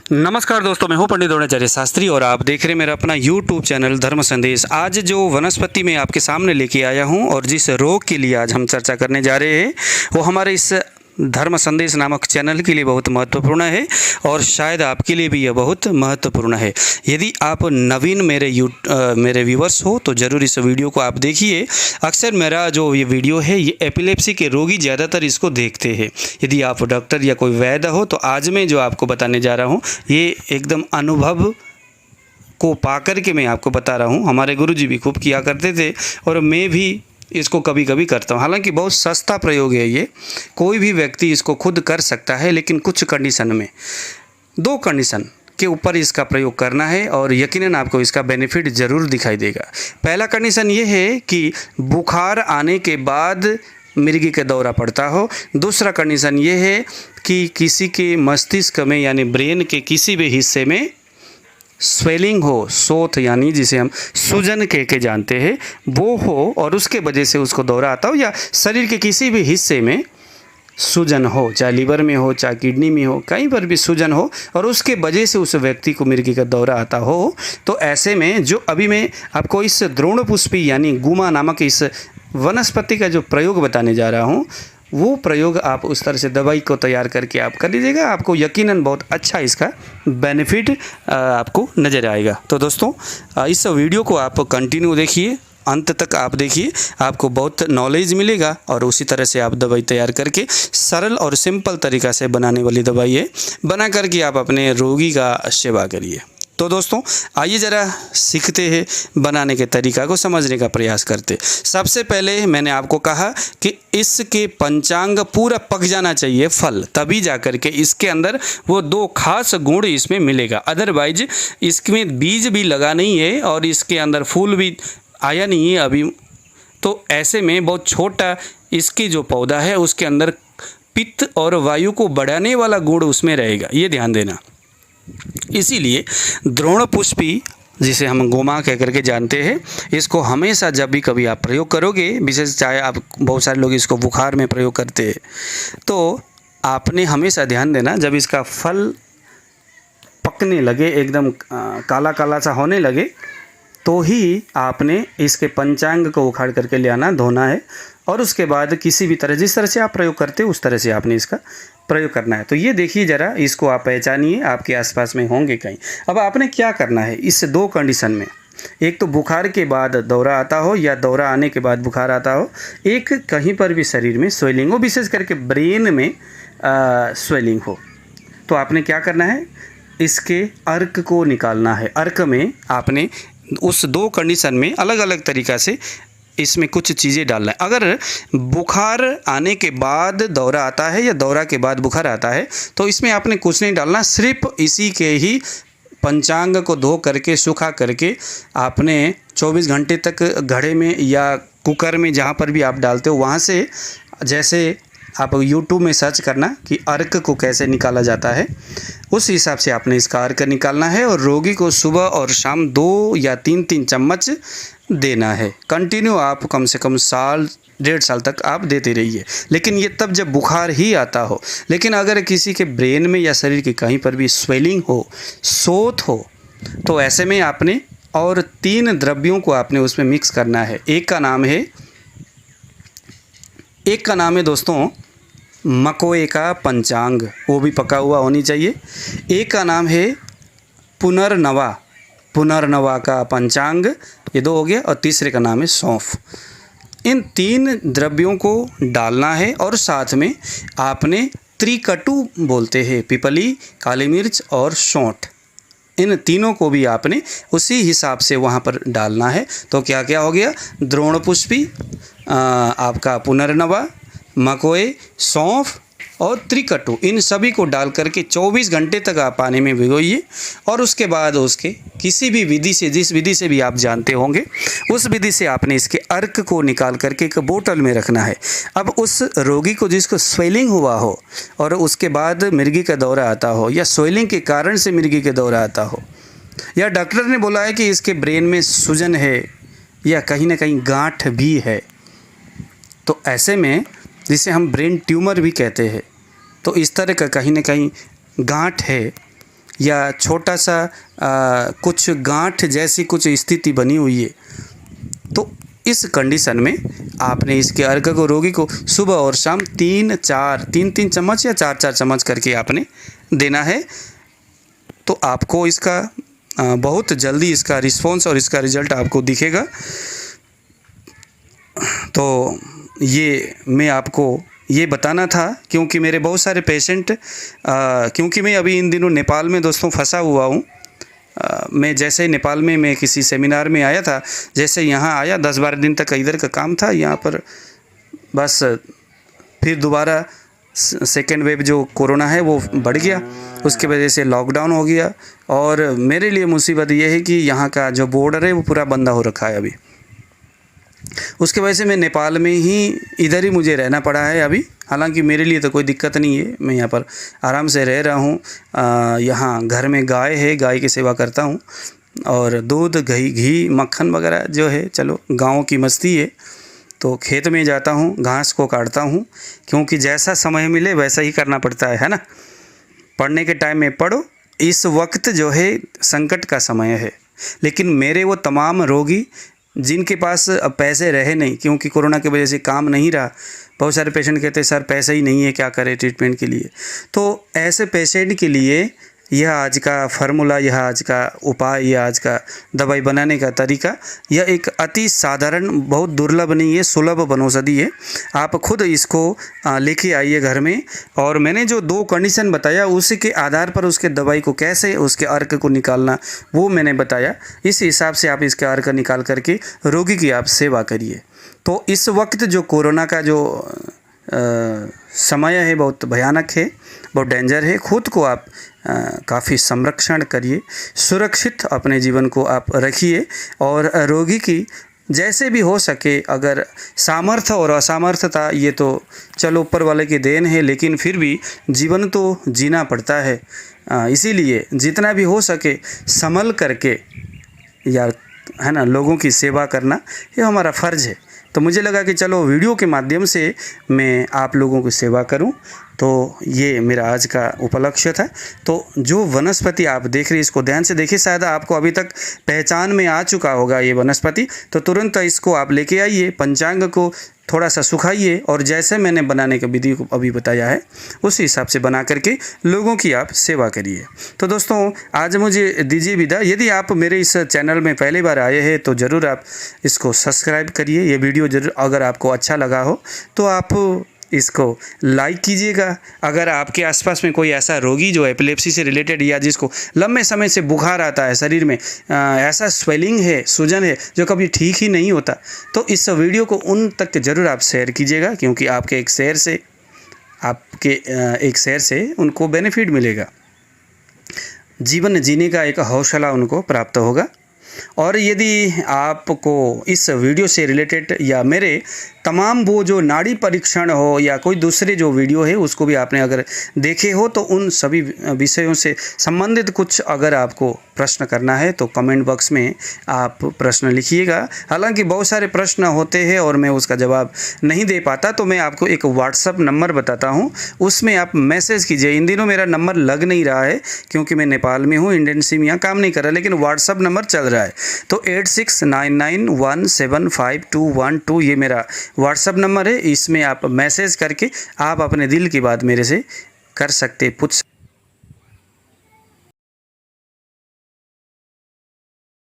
नमस्कार दोस्तों, मैं हूं पंडित द्रोणाचार्य शास्त्री और आप देख रहे हैं मेरा अपना YouTube चैनल धर्म संदेश। आज जो वनस्पति मैं आपके सामने लेके आया हूं और जिस रोग के लिए आज हम चर्चा करने जा रहे हैं वो हमारे इस धर्म संदेश नामक चैनल के लिए बहुत महत्वपूर्ण है और शायद आपके लिए भी यह बहुत महत्वपूर्ण है। यदि आप नवीन मेरे व्यूवर्स हो तो ज़रूर इस वीडियो को आप देखिए। अक्सर मेरा जो ये वीडियो है ये एपिलेप्सी के रोगी ज़्यादातर इसको देखते हैं। यदि आप डॉक्टर या कोई वैद्य हो तो आज मैं जो आपको बताने जा रहा हूँ ये एकदम अनुभव को पा कर के मैं आपको बता रहा हूँ। हमारे गुरुजी भी खूब किया करते थे और मैं भी इसको कभी कभी करता हूँ। हालांकि बहुत सस्ता प्रयोग है ये, कोई भी व्यक्ति इसको खुद कर सकता है, लेकिन कुछ कंडीशन में, 2 कंडीशन के ऊपर इसका प्रयोग करना है और यकीनन आपको इसका बेनिफिट ज़रूर दिखाई देगा। पहला कंडीशन ये है कि बुखार आने के बाद मिर्गी का दौरा पड़ता हो। दूसरा कंडीशन ये है कि किसी के मस्तिष्क में यानी ब्रेन के किसी भी हिस्से में स्वेलिंग हो, सोथ यानी जिसे हम सूजन कह के जानते हैं वो हो और उसके वजह से उसको दौरा आता हो, या शरीर के किसी भी हिस्से में सूजन हो, चाहे लीवर में हो, चाहे किडनी में हो, कहीं पर भी सूजन हो और उसके वजह से उस व्यक्ति को मिर्गी का दौरा आता हो, तो ऐसे में जो अभी मैं आपको इस द्रोणपुष्पी यानी गुमा नामक इस वनस्पति का जो प्रयोग बताने जा रहा हूँ वो प्रयोग आप उस तरह से दवाई को तैयार करके आप कर लीजिएगा। आपको यकीनन बहुत अच्छा इसका बेनिफिट आपको नज़र आएगा। तो दोस्तों इस वीडियो को आप कंटिन्यू देखिए, अंत तक आप देखिए, आपको बहुत नॉलेज मिलेगा और उसी तरह से आप दवाई तैयार करके सरल और सिंपल तरीक़ा से बनाने वाली दवाई है, बना करके आप अपने रोगी का सेवा करिए। तो दोस्तों आइए ज़रा सीखते हैं, बनाने के तरीका को समझने का प्रयास करते। सबसे पहले मैंने आपको कहा कि इसके पंचांग पूरा पक जाना चाहिए फल, तभी जाकर के इसके अंदर वो 2 खास गुण इसमें मिलेगा। अदरवाइज इसमें बीज भी लगा नहीं है और इसके अंदर फूल भी आया नहीं है अभी, तो ऐसे में बहुत छोटा इसकी जो पौधा है उसके अंदर पित्त और वायु को बढ़ाने वाला गुण उसमें रहेगा, ये ध्यान देना। इसीलिए द्रोणपुष्पी जिसे हम गोमा कह करके जानते हैं, इसको हमेशा जब भी कभी आप प्रयोग करोगे, विशेष चाहे आप बहुत सारे लोग इसको बुखार में प्रयोग करते हैं, तो आपने हमेशा ध्यान देना जब इसका फल पकने लगे, एकदम काला काला सा होने लगे, तो ही आपने इसके पंचांग को उखाड़ करके ले आना, धोना है और उसके बाद किसी भी तरह जिस तरह से आप प्रयोग करते हो उस तरह से आपने इसका प्रयोग करना है। तो ये देखिए ज़रा, इसको आप पहचानिए, आपके आसपास में होंगे कहीं। अब आपने क्या करना है इस 2 कंडीशन में, एक तो बुखार के बाद दौरा आता हो या दौरा आने के बाद बुखार आता हो, एक कहीं पर भी शरीर में स्वेलिंग हो, विशेष करके ब्रेन में स्वेलिंग हो, तो आपने क्या करना है, इसके अर्क को निकालना है। अर्क में आपने उस 2 कंडीशन में अलग अलग तरीक़ा से इसमें कुछ चीज़ें डालना है। अगर बुखार आने के बाद दौरा आता है या दौरा के बाद बुखार आता है तो इसमें आपने कुछ नहीं डालना, सिर्फ इसी के ही पंचांग को धो करके सुखा करके आपने 24 घंटे तक घड़े में या कुकर में जहाँ पर भी आप डालते हो वहाँ से, जैसे आप YouTube में सर्च करना कि अर्क को कैसे निकाला जाता है, उस हिसाब से आपने इसका अर्क निकालना है और रोगी को सुबह और शाम 2 या 3 चम्मच देना है। कंटिन्यू आप कम से कम साल 1.5 साल तक आप देते रहिए, लेकिन ये तब जब बुखार ही आता हो। लेकिन अगर किसी के ब्रेन में या शरीर के कहीं पर भी स्वेलिंग हो, सोथ हो, तो ऐसे में आपने और 3 द्रव्यों को आपने उसमें मिक्स करना है। एक का नाम है दोस्तों मकोए का पंचांग, वो भी पका हुआ होनी चाहिए। एक का नाम है पुनर्नवा का पंचांग, ये 2 हो गया, और तीसरे का नाम है सौंफ। इन 3 द्रव्यों को डालना है और साथ में आपने त्रिकटु बोलते हैं, पिपली, काली मिर्च और सौंठ, इन तीनों को भी आपने उसी हिसाब से वहाँ पर डालना है। तो क्या क्या हो गया, द्रोणपुष्पी, आपका पुनर्नवा, मकोए, सौंफ और त्रिकटु, इन सभी को डाल करके 24 घंटे तक आप पानी में भिगोइए और उसके बाद उसके किसी भी विधि से, जिस विधि से भी आप जानते होंगे उस विधि से आपने इसके अर्क को निकाल करके एक बोतल में रखना है। अब उस रोगी को जिसको स्वेलिंग हुआ हो और उसके बाद मिर्गी का दौरा आता हो या स्वेलिंग के कारण से मिर्गी का दौरा आता हो, या डॉक्टर ने बोला है कि इसके ब्रेन में सूजन है या कहीं ना कहीं गांठ भी है, तो ऐसे में जिसे हम ब्रेन ट्यूमर भी कहते हैं, तो इस तरह का कहीं ना कहीं गांठ है या छोटा सा कुछ गांठ जैसी कुछ स्थिति बनी हुई है, तो इस कंडीशन में आपने इसके अर्घ को रोगी को सुबह और शाम 3 चम्मच या 4 चम्मच करके आपने देना है। तो आपको इसका बहुत जल्दी इसका रिस्पॉन्स और इसका रिज़ल्ट आपको दिखेगा। तो ये मैं आपको ये बताना था क्योंकि मेरे बहुत सारे पेशेंट क्योंकि मैं अभी इन दिनों नेपाल में दोस्तों फंसा हुआ हूँ। मैं जैसे नेपाल में मैं किसी सेमिनार में आया था, जैसे यहाँ आया 10-12 दिन तक इधर का काम था यहाँ पर, बस फिर दोबारा सेकेंड वेव जो कोरोना है वो बढ़ गया, उसके वजह से लॉकडाउन हो गया। और मेरे लिए मुसीबत ये है कि यहाँ का जो बॉर्डर है वो पूरा बंद हो रखा है अभी। उसके वजह से मैं नेपाल में ही इधर ही मुझे रहना पड़ा है अभी। हालांकि मेरे लिए तो कोई दिक्कत नहीं है, मैं यहाँ पर आराम से रह रहा हूँ। यहाँ घर में गाय है, गाय की सेवा करता हूँ और दूध घी मक्खन वगैरह जो है, चलो गाँव की मस्ती है। तो खेत में जाता हूँ, घास को काटता हूँ, क्योंकि जैसा समय मिले वैसा ही करना पड़ता है ना। पढ़ने के टाइम में पढ़ो, इस वक्त जो है संकट का समय है। लेकिन मेरे वो तमाम रोगी जिनके पास अब पैसे रहे नहीं, क्योंकि कोरोना की वजह से काम नहीं रहा, बहुत सारे पेशेंट कहते हैं सर पैसे ही नहीं है, क्या करें ट्रीटमेंट के लिए। तो ऐसे पेशेंट के लिए यह आज का फार्मूला, यह आज का उपाय, यह आज का दवाई बनाने का तरीका, यह एक अति साधारण, बहुत दुर्लभ नहीं है, सुलभ वनौषधि है। आप खुद इसको लेके आइए घर में। और मैंने जो 2 कंडीशन बताया उसी के आधार पर उसके दवाई को कैसे उसके अर्क को निकालना वो मैंने बताया। इस हिसाब से आप इसके अर्क निकाल करके रोगी की आप सेवा करिए। तो इस वक्त जो कोरोना का जो समय है बहुत भयानक है, बहुत डेंजर है। खुद को आप काफ़ी संरक्षण करिए, सुरक्षित अपने जीवन को आप रखिए और रोगी की जैसे भी हो सके, अगर सामर्थ्य और असामर्थ्यता ये तो चलो ऊपर वाले की देन है, लेकिन फिर भी जीवन तो जीना पड़ता है। इसीलिए जितना भी हो सके संभल करके या है ना लोगों की सेवा करना ये हमारा फ़र्ज़ है। तो मुझे लगा कि चलो वीडियो के माध्यम से मैं आप लोगों की सेवा करूं, तो ये मेरा आज का उपलक्ष्य था। तो जो वनस्पति आप देख रहे हैं इसको ध्यान से देखिए, शायद आपको अभी तक पहचान में आ चुका होगा ये वनस्पति। तो तुरंत इसको आप लेके आइए, पंचांग को थोड़ा सा सुखाइए और जैसे मैंने बनाने का विधि को अभी बताया है उसी हिसाब से बना करके लोगों की आप सेवा करिए। तो दोस्तों आज मुझे दीजिए विदा। यदि आप मेरे इस चैनल में पहली बार आए हैं तो ज़रूर आप इसको सब्सक्राइब करिए। ये वीडियो ज़रूर अगर आपको अच्छा लगा हो तो आप इसको लाइक कीजिएगा। अगर आपके आसपास में कोई ऐसा रोगी जो एपिलेप्सी से रिलेटेड या जिसको लंबे समय से बुखार आता है, शरीर में ऐसा स्वेलिंग है, सूजन है जो कभी ठीक ही नहीं होता, तो इस वीडियो को उन तक ज़रूर आप शेयर कीजिएगा, क्योंकि आपके एक शेयर से उनको बेनिफिट मिलेगा, जीवन जीने का एक हौसला उनको प्राप्त होगा। और यदि आपको इस वीडियो से रिलेटेड या मेरे तमाम वो जो नाड़ी परीक्षण हो या कोई दूसरे जो वीडियो है उसको भी आपने अगर देखे हो तो उन सभी विषयों से संबंधित कुछ अगर आपको प्रश्न करना है तो कमेंट बॉक्स में आप प्रश्न लिखिएगा। हालांकि बहुत सारे प्रश्न होते हैं और मैं उसका जवाब नहीं दे पाता, तो मैं आपको एक व्हाट्सअप नंबर बताता हूं, उसमें आप मैसेज कीजिए। इन दिनों मेरा नंबर लग नहीं रहा है क्योंकि मैं नेपाल में हूँ, इंडियन सिम यहाँ काम नहीं कर रहा, लेकिन व्हाट्सअप नंबर चल रहा है। तो 8699175212 ये मेरा व्हाट्सअप नंबर है। इसमें आप मैसेज करके आप अपने दिल की बात मेरे से कर सकते, पूछ